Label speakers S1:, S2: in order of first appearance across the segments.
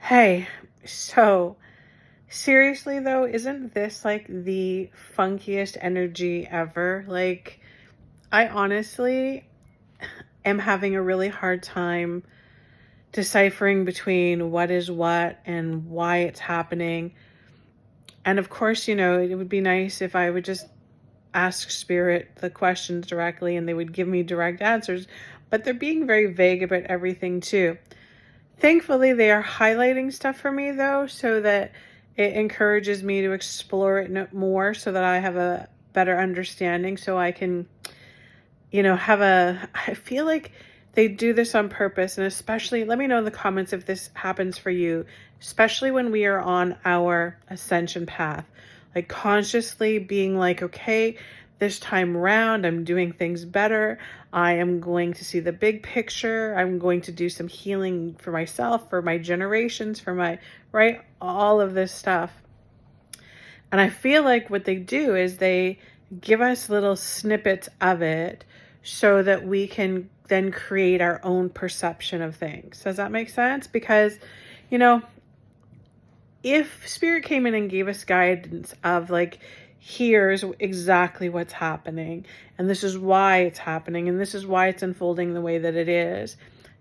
S1: Hey, so seriously though, isn't this like the funkiest energy ever? Like, I honestly am having a really hard time deciphering between what is what and why it's happening. And of course, it would be nice if I would just ask spirit the questions directly and they would give me direct answers, but they're being very vague about everything too. Thankfully, they are highlighting stuff for me though, so that it encourages me to explore it more so that I have a better understanding so I can, I feel like they do this on purpose. And especially, let me know in the comments if this happens for you, especially when we are on our ascension path, like consciously being like, okay, this time around, I'm doing things better. I am going to see the big picture. I'm going to do some healing for myself, for my generations, right? All of this stuff. And I feel like what they do is they give us little snippets of it so that we can then create our own perception of things. Does that make sense? Because, you know, if spirit came in and gave us guidance of like, here's exactly what's happening, and this is why it's happening, and this is why it's unfolding the way that it is,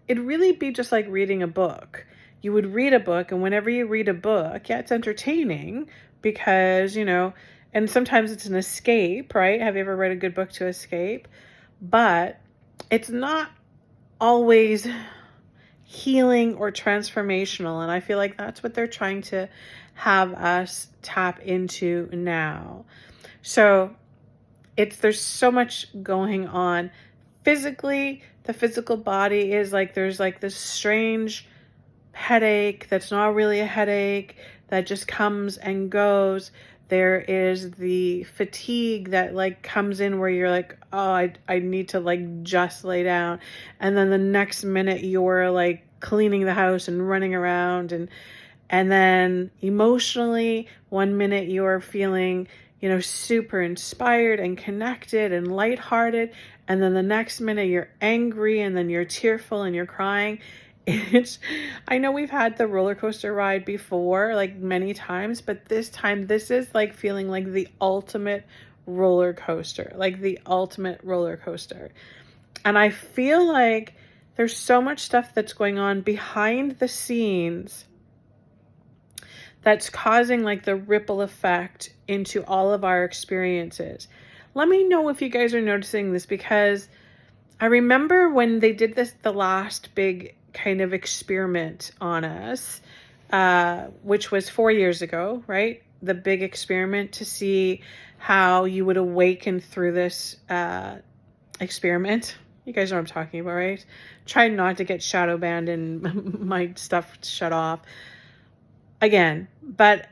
S1: it'd really be just like reading a book. You would read a book, and whenever you read a book, yeah, it's entertaining because, and sometimes it's an escape, right? Have you ever read a good book to escape? But it's not always healing or transformational. And I feel like that's what they're trying to have us tap into now. So there's so much going on. Physically, the physical body is like, there's like this strange headache that's not really a headache, that just comes and goes. There is the fatigue that like comes in where you're like, oh, I need to like just lay down. And then the next minute you're like cleaning the house and running around. And then emotionally, one minute you're feeling, super inspired and connected and lighthearted. And then the next minute you're angry, and then you're tearful and you're crying. I know we've had the roller coaster ride before, like many times, but this time, this is like feeling like the ultimate roller coaster, And I feel like there's so much stuff that's going on behind the scenes that's causing like the ripple effect into all of our experiences. Let me know if you guys are noticing this, because I remember when they did this, the last big kind of experiment on us, which was 4 years ago, right? The big experiment to see how you would awaken through this experiment. You guys know what I'm talking about, right? Try not to get shadow banned and my stuff shut off again. But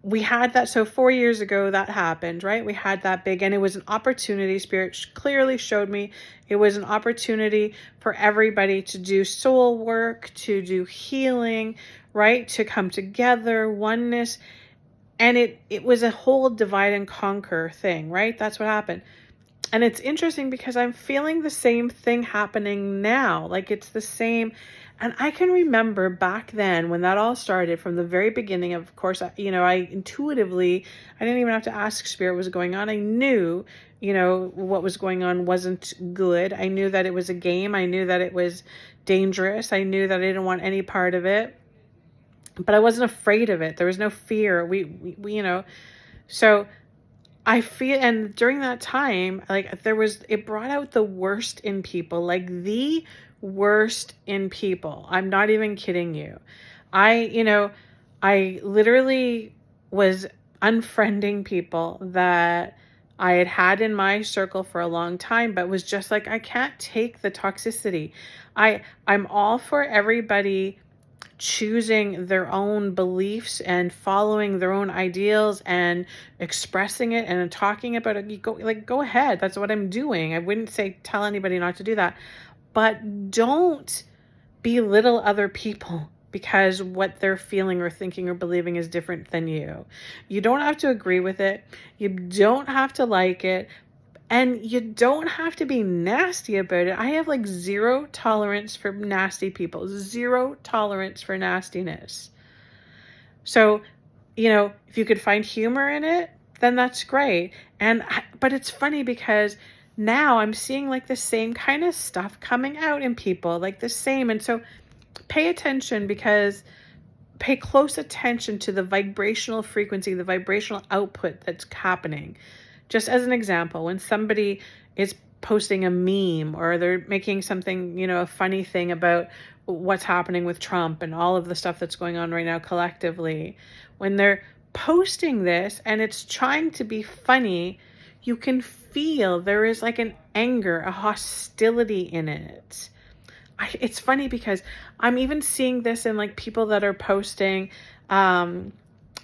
S1: we had that. So 4 years ago that happened, right? We had that big, and it was an opportunity. Spirit clearly showed me it was an opportunity for everybody to do soul work, to do healing, right? To come together, oneness. And it was a whole divide and conquer thing, right? That's what happened. And it's interesting because I'm feeling the same thing happening now. Like it's the same. And I can remember back then when that all started from the very beginning. Of course, I intuitively, I didn't even have to ask spirit what was going on. I knew, what was going on wasn't good. I knew that it was a game. I knew that it was dangerous. I knew that I didn't want any part of it, but I wasn't afraid of it. There was no fear. So I feel, and during that time, like it brought out the worst in people, like the worst in people. I'm not even kidding you. I literally was unfriending people that I had in my circle for a long time, but was just like, I can't take the toxicity. I'm all for everybody choosing their own beliefs and following their own ideals and expressing it and talking about it. You go ahead. That's what I'm doing. I wouldn't say tell anybody not to do that, but don't belittle other people because what they're feeling or thinking or believing is different than you. You don't have to agree with it. You don't have to like it. And you don't have to be nasty about it. I have like zero tolerance for nasty people, zero tolerance for nastiness. So, if you could find humor in it, then that's great. But it's funny because now I'm seeing like the same kind of stuff coming out in people, like the same. And so pay attention, because pay close attention to the vibrational frequency, the vibrational output that's happening. Just as an example, when somebody is posting a meme or they're making something, a funny thing about what's happening with Trump and all of the stuff that's going on right now collectively, when they're posting this and it's trying to be funny, you can feel there is like an anger, a hostility in it. It's funny because I'm even seeing this in like people that are posting,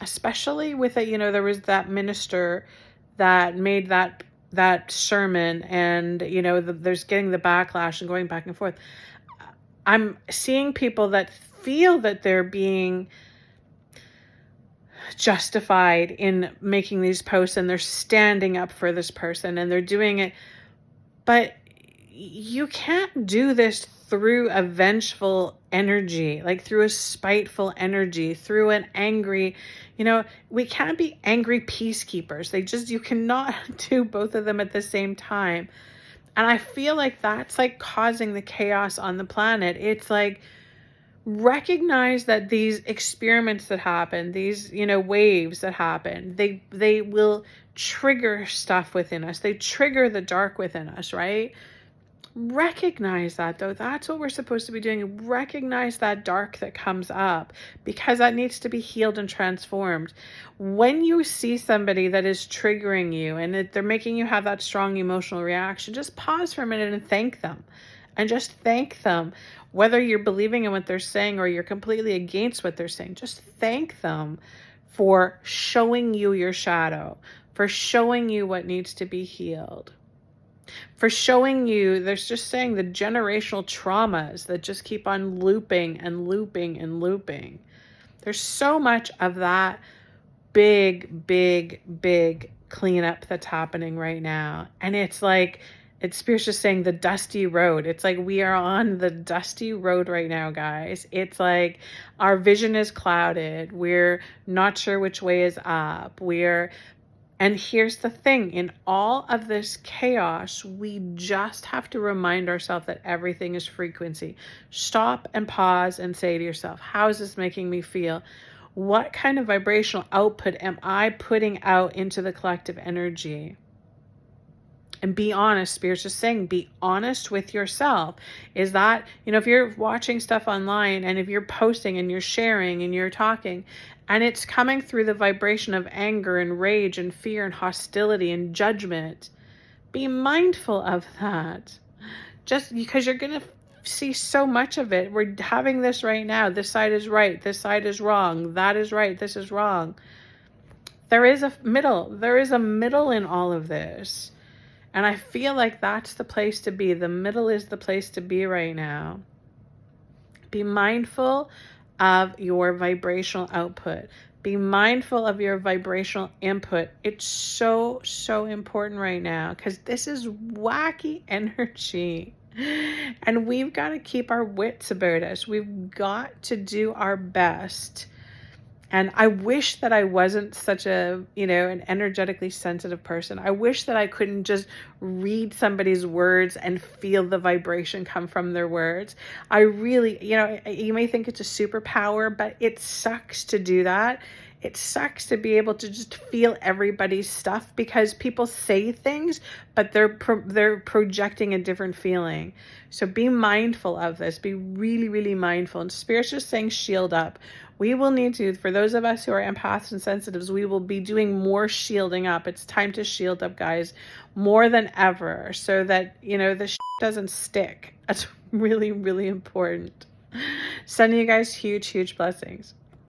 S1: especially with it, there was that minister that made that sermon, and there's getting the backlash and going back and forth. I'm seeing people that feel that they're being justified in making these posts, and they're standing up for this person and they're doing it. But you can't do this through a vengeful energy, like through a spiteful energy, through an angry, we can't be angry peacekeepers. You cannot do both of them at the same time. And I feel like that's like causing the chaos on the planet. It's like, recognize that these experiments that happen, these, waves that happen, they will trigger stuff within us. They trigger the dark within us, right? Recognize that, though. That's what we're supposed to be doing. Recognize that dark that comes up, because that needs to be healed and transformed. When you see somebody that is triggering you and they're making you have that strong emotional reaction, just pause for a minute and thank them. And just thank them. Whether you're believing in what they're saying or you're completely against what they're saying, just thank them for showing you your shadow, for showing you what needs to be healed, for showing you, there's just saying the generational traumas that just keep on looping and looping and looping. There's so much of that big, big, big cleanup that's happening right now. And it's like, Spirit's just saying the dusty road. It's like we are on the dusty road right now, guys. It's like our vision is clouded. We're not sure which way is up. And here's the thing, in all of this chaos, we just have to remind ourselves that everything is frequency. Stop and pause and say to yourself, how is this making me feel? What kind of vibrational output am I putting out into the collective energy? And be honest. Spirit's just saying, be honest with yourself. Is that, if you're watching stuff online and if you're posting and you're sharing and you're talking and it's coming through the vibration of anger and rage and fear and hostility and judgment, be mindful of that. Just because you're going to see so much of it. We're having this right now. This side is right. This side is wrong. That is right. This is wrong. There is a middle. There is a middle in all of this. And I feel like that's the place to be. The middle is the place to be right now. Be mindful of your vibrational output. Be mindful of your vibrational input. It's so, so important right now, because this is wacky energy. And we've got to keep our wits about us. We've got to do our best. And I wish that I wasn't such an energetically sensitive person. I wish that I couldn't just read somebody's words and feel the vibration come from their words. I really, you may think it's a superpower, but it sucks to do that. It sucks to be able to just feel everybody's stuff, because people say things, but they're projecting a different feeling. So be mindful of this. Be really, really mindful. And Spirit's just saying, shield up. We will need to, for those of us who are empaths and sensitives, we will be doing more shielding up. It's time to shield up, guys, more than ever, so that, the doesn't stick. That's really, really important. Sending you guys huge, huge blessings.